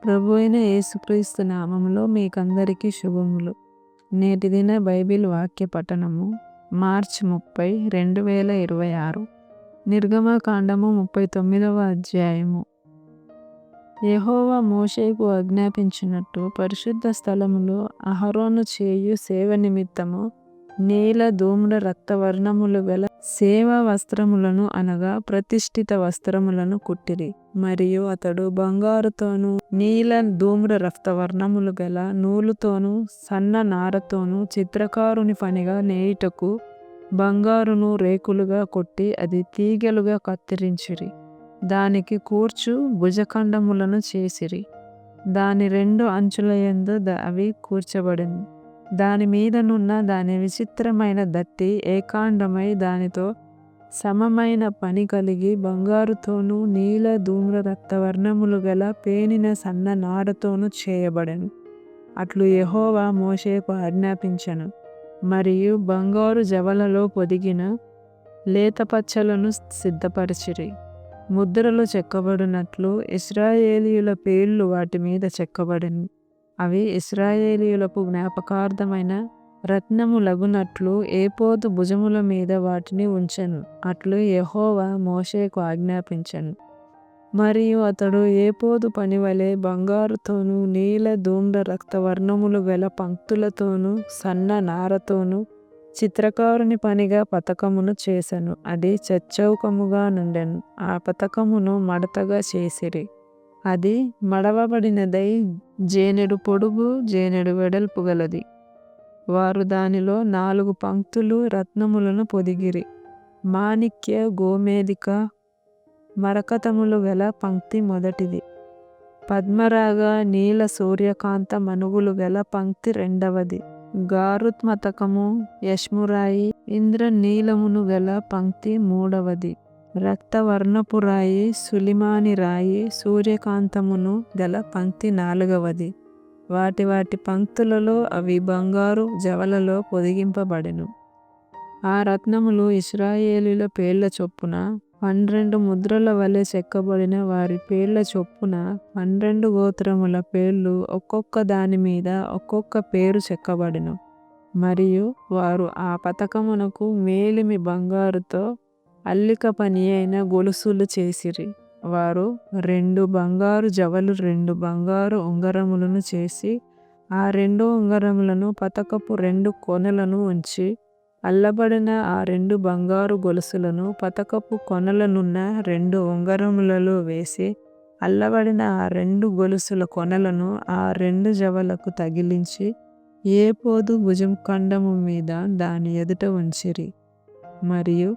ప్రభువైన యేసుక్రీస్తు నామములో మీకందరికీ శుభములు. నేటి దిన బైబిల్ వాక్య పఠనము మార్చ్ 30, 2026. నిర్గమకాండము 39వ అధ్యాయము. యెహోవా మోషేకు ఆజ్ఞాపించినట్టు పరిశుద్ధ స్థలములో అహరోను చేయు సేవ నిమిత్తము నీల ధూమ్ర రక్తవర్ణములు గల సేవా వస్త్రములను అనగా ప్రతిష్ఠిత వస్త్రములను కుట్టిరి. మరియు అతడు బంగారుతోనూ నీల ధూమ్ర రక్తవర్ణములు గల నూలుతోనూ సన్న నారతోనూ చిత్రకారుని పనిగా నేయుటకు బంగారును రేకులుగా కొట్టి అది తీగెలుగా కత్తిరించిరి. దానికి కూర్చు భుజఖండములను చేసిరి. దాని రెండు అంచులయందు అవి కూర్చబడింది. దాని మీదనున్న దాని విచిత్రమైన దట్టి ఏకాండమై దానితో సమమైన పని కలిగి బంగారుతోనూ నీల ధూమ్ర రక్తవర్ణములు గల పేనిన సన్న నారతోనూ చేయబడెను. అట్లు యెహోవా మోషేకు ఆజ్ఞాపించెను. మరియు బంగారు జవలలో పొదిగిన లేతపచ్చలను సిద్ధపరచిరి. ముద్రలు చెక్కబడినట్లు ఇశ్రాయేలీయుల పేర్లు వాటి మీద చెక్కబడెను. అవి ఇశ్రాయేలీయులకు జ్ఞాపకార్థమైన రత్నములగునట్లు ఏపోదు భుజముల మీద వాటిని ఉంచెను. అట్లు యెహోవా మోషేకు ఆజ్ఞాపించెను. మరియు అతడు ఏపోదు పనివలె బంగారుతోనూ నీల ధూమ్ర రక్తవర్ణములు గల పంక్తులతోనూ సన్న నారతోనూ చిత్రకారుని పనిగా పతకమును చేసెను. అది చచ్చౌకముగా నుండెను. ఆ పతకమును మడతగా చేసిరి. అది మడవబడినదై జేనెడు పొడుగు జేనెడు వెడల్పు గలది. వారు దానిలో 4 పంక్తులు రత్నములను పొదిగిరి. మాణిక్య గోమేధిక మరకతములు గల పంక్తి మొదటిది. పద్మరాగ నీల సూర్యకాంత మనువులు గల పంక్తి రెండవది. గారుత్ మతకము యష్మురాయి ఇంద్రనీలమును గల పంక్తి మూడవది. రక్తవర్ణపు రాయి సులిమాని రాయి సూర్యకాంతమును గల పంక్తి నాలుగవది. వాటి వాటి పంక్తులలో అవి బంగారు జవలలో పొదిగింపబడెను. ఆ రత్నములు ఇశ్రాయేలీయుల పేర్ల చొప్పున 12 ముద్రల వలె చెక్కబడిన వారి పేర్ల చొప్పున 12 గోత్రముల పేర్లు ఒక్కొక్క దాని మీద ఒక్కొక్క పేరు చెక్కబడెను. మరియు వారు ఆ పతకమునకు మేలిమి బంగారుతో అల్లిక పని అయిన గొలుసులు చేసిరి. వారు 2 బంగారు జవలు 2 బంగారు ఉంగరములను చేసి ఆ 2 ఉంగరములను పతకపు 2 కొనలను ఉంచి అల్లబడిన ఆ 2 బంగారు గొలుసులను పతకపు కొనలనున్న 2 ఉంగరములలో వేసి అల్లబడిన ఆ 2 గొలుసుల కొనలను ఆ 2 జవలకు తగిలించి ఏపోదు భుజం ఖండము మీద దాని ఎదుట ఉంచిరి. మరియు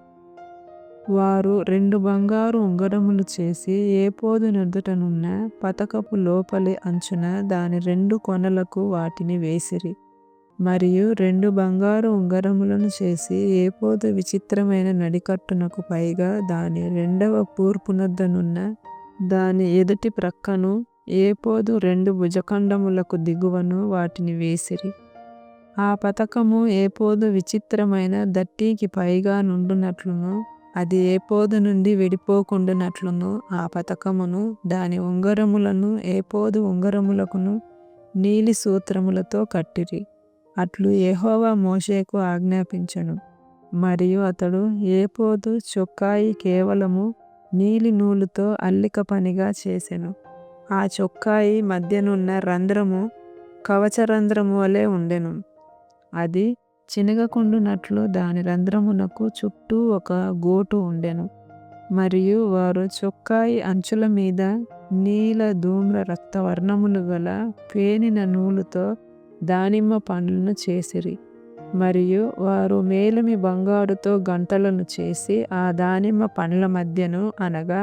వారు 2 బంగారు ఉంగరములు చేసి ఏపోదు నెదుటనున్న పతకపు లోపలి అంచున దాని 2 కొనలకు వాటిని వేసిరి. మరియు 2 బంగారు ఉంగరములను చేసి ఏపోదు విచిత్రమైన నడికట్టునకు పైగా దాని రెండవ కూర్పునొద్దనున్న దాని ఎదుటి ప్రక్కను ఏపోదు 2 భుజఖండములకు దిగువను వాటిని వేసిరి. ఆ పతకము ఏపోదు విచిత్రమైన దట్టికి పైగా నుండునట్లును అది ఏపోదు నుండి విడిపోకుండునట్లును ఆ పతకమును దాని ఉంగరములను ఏపోదు ఉంగరములకును నీలి సూత్రములతో కట్టిరి. అట్లు యెహోవా మోషేకు ఆజ్ఞాపించెను. మరియు అతడు ఏపోదు చొక్కాయి కేవలము నీలి నూలుతో అల్లిక పనిగా చేసెను. ఆ చొక్కాయి మధ్యనున్న రంధ్రము కవచరంధ్రము వలె ఉండెను. అది చినగకుండునట్లు దాని రంధ్రమునకు చుట్టూ ఒక గోటు ఉండెను. మరియు వారు చొక్కాయి అంచుల మీద నీల ధూమ్ర రక్తవర్ణములు గల పేనిన నూలుతో దానిమ్మ పండ్లను చేసిరి. మరియు వారు మేలిమి బంగారుతో గంటలను చేసి ఆ దానిమ్మ పండ్ల మధ్యను అనగా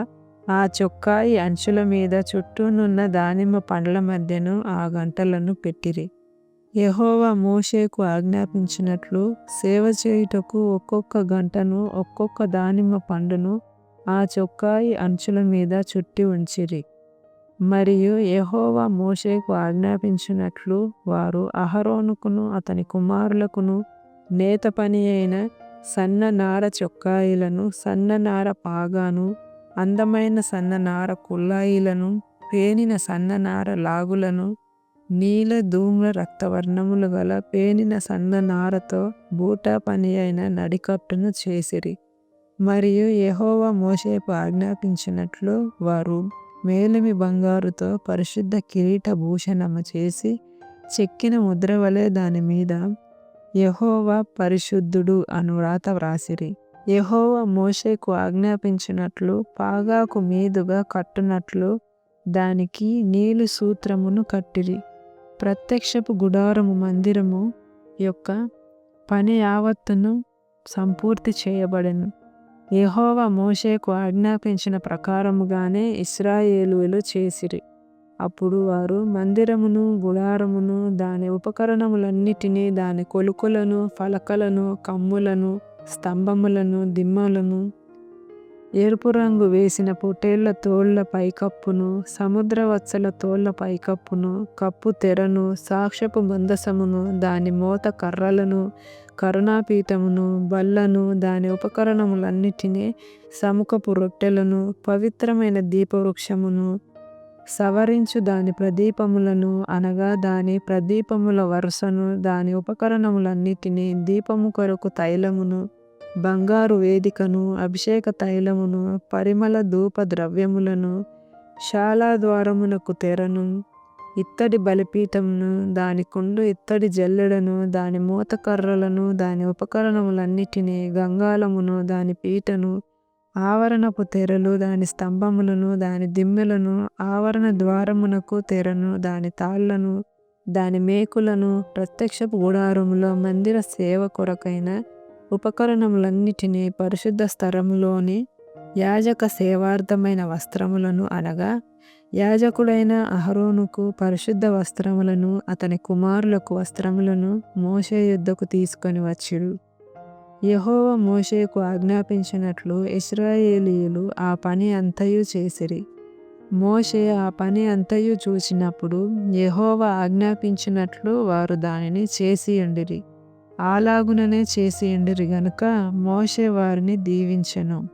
ఆ చొక్కాయి అంచుల మీద చుట్టూనున్న దానిమ్మ పండ్ల మధ్యను ఆ గంటలను పెట్టిరి. యెహోవా మోషేకు ఆజ్ఞాపించినట్లు సేవ చేయుటకు ఒక్కొక్క గంటను ఒక్కొక్క దానిమ్మ పండును ఆ చొక్కాయి అంచుల మీద చుట్టి ఉంచిరి. మరియు యెహోవా మోషేకు ఆజ్ఞాపించినట్లు వారు అహరోనుకును అతని కుమారులకును నేత పని అయిన సన్న నార చొక్కాయిలను సన్న నార పాగాను అందమైన సన్న నార కుల్లాయిలను పేనిన సన్ననార లాగులను నీల ధూమ్ర రక్తవర్ణములు గల పేనిన సన్ననారతో బూటా పని అయిన నడికట్టును చేసిరి. మరియు యెహోవా మోషేకు ఆజ్ఞాపించినట్లు వారు మేలిమి బంగారుతో పరిశుద్ధ కిరీట భూషణము చేసి చెక్కిన ముద్ర వలె దాని మీద యెహోవా పరిశుద్ధుడు అను వ్రాత వ్రాసిరి. యెహోవా మోషేకు ఆజ్ఞాపించినట్లు పాగాకు మీదుగా కట్టునట్లు దానికి నీలి సూత్రమును కట్టిరి. ప్రత్యక్షపు గుడారము మందిరము యొక్క పని యావత్తును సంపూర్తి చేయబడెను. యెహోవా మోషేకు ఆజ్ఞాపించిన ప్రకారముగానే ఇశ్రాయేలీయులు చేసిరి. అప్పుడు వారు మందిరమును గుడారమును దాని ఉపకరణములన్నిటినీ దాని కొలుకులను ఫలకలను కమ్ములను స్తంభములను దిమ్మలను ఎరుపు రంగు వేసిన పొటేళ్ల తోళ్ల పైకప్పును సముద్రవత్సల తోళ్ల పైకప్పును కప్పు తెరను సాక్ష్యపు మందసమును దాని మోత కర్రలను కరుణాపీఠమును బల్లను దాని ఉపకరణములన్నిటినీ సముఖపు రొట్టెలను పవిత్రమైన దీపవృక్షమును సవరించు దాని ప్రదీపములను అనగా దాని ప్రదీపముల వరుసను దాని ఉపకరణములన్నిటినీ దీపము కొరకు తైలమును బంగారు వేదికను అభిషేక తైలమును పరిమళ ధూప ద్రవ్యములను శాలా ద్వారమునకు తెరను ఇత్తడి బలిపీఠమును దాని కుండు ఇత్తడి జల్లెడను దాని మోతకర్రలను దాని ఉపకరణములన్నిటినీ గంగాళమును దాని పీటను ఆవరణపు తెరలు దాని స్తంభములను దాని దిమ్మెలను ఆవరణ ద్వారమునకు తెరను దాని తాళ్లను దాని మేకులను ప్రత్యక్షపు గుడారములో మందిర సేవ కొరకైన ఉపకరణములన్నిటినీ పరిశుద్ధ స్థలములోని యాజక సేవార్థమైన వస్త్రములను అనగా యాజకుడైన అహరోనుకు పరిశుద్ధ వస్త్రములను అతని కుమారులకు వస్త్రములను మోషే యొద్దకు తీసుకొని వచ్చిరు. యెహోవా మోషేకు ఆజ్ఞాపించినట్లు ఇశ్రాయేలీయులు ఆ పని అంతయు చేసిరి. మోషే ఆ పని అంతయు చూచినప్పుడు యెహోవా ఆజ్ఞాపించినట్లు వారు దానిని చేసియుండిరి. అలాగుననే చేసియుండిరి గనుక మోషే వారిని దీవించెను.